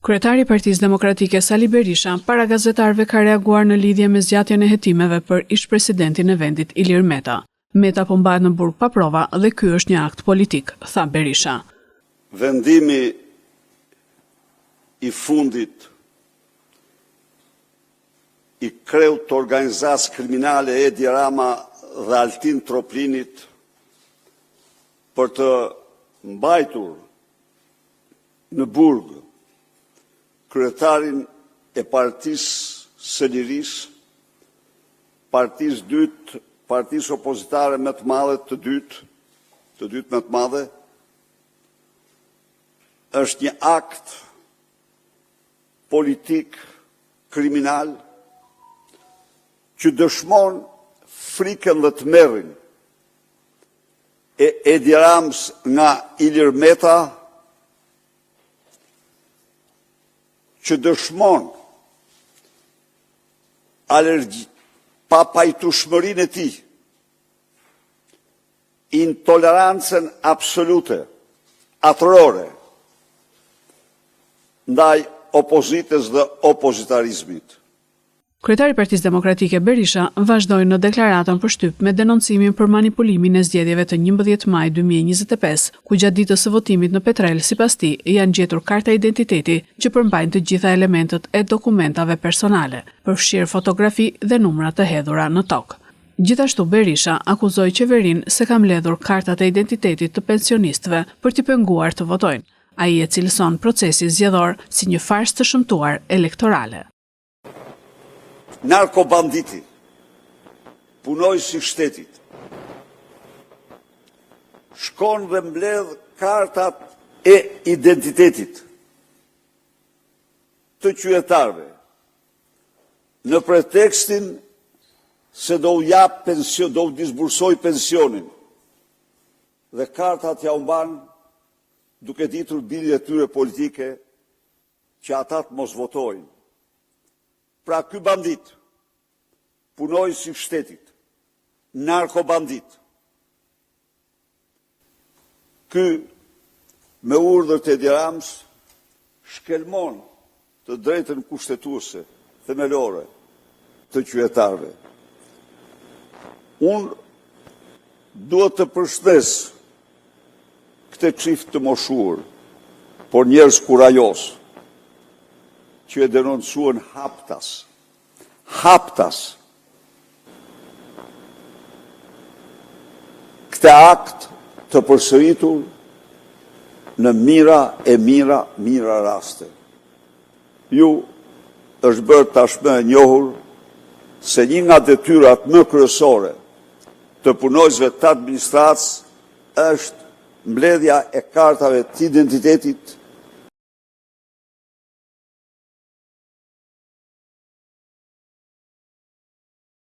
Kryetari i Partisë Demokratike Sali Berisha para gazetarëve ka reaguar në lidhje me zgjatjen e hetimeve për ish-presidentin e vendit Ilir Meta. Meta po mbahet në burg pa prova dhe ky është një akt politik, tha Berisha. Vendimi i fundit i kreut të organizatës kriminale Edi Rama dhe Altin Troplinit për të mbajtur në burg kryetarin e Partisë së Lirisë, partisë dytë, partisë opozitare më të madhe të dytë më të madhe, është një akt politik kriminal që dëshmon frikën dhe tmerrin e Edi Ramës nga Ilir Meta, që dëshmon papajtueshmërinë e tij, intolerancën absolute, atërore, ndaj opozitës dhe opozitarizmit. Kryetari i Partisë Demokratike Berisha vazhdoi në deklaratën për shtyp me denoncimin për manipulimin e zgjedhjeve të 11 maj 2025, ku gjatë ditës së votimit në Petrel, sipas tij, janë gjetur karta identiteti që përmbajnë të gjitha elementët e dokumentave personale, përfshirë fotografi dhe numra të hedhura në tokë. Gjithashtu Berisha akuzoi qeverinë se ka mbledhur kartat e identitetit të pensionistëve për t'i penguar të votojnë. Ai e cilëson procesin zgjedhor si një farsë të shëmtuar elektorale. Narkobanditi, punojësi i shtetit, shkon dhe mbledh kartat e identitetit të qytetarëve në pretekstin se do u jap pension, do u disbursoj pensionin, dhe kartat ja u mban duke ditur bindjen e tyre politike që ata të mos votojnë. Pra ky bandit, punojësi i shtetit, narkobandit, ky me urdhër të Edi Ramës shkelmon të drejtën kushtetuese themelore të qytetarëve. Unë duhet të përshëndes këtë çift të moshuar, por njerëz kurajos, që e denoncuan haptas. Këtë akt të përsëritur në mira raste. Ju është bërë tashmë e njohur se një nga detyrat më kryesore të punojësve të administratës është mbledhja e kartave të identitetit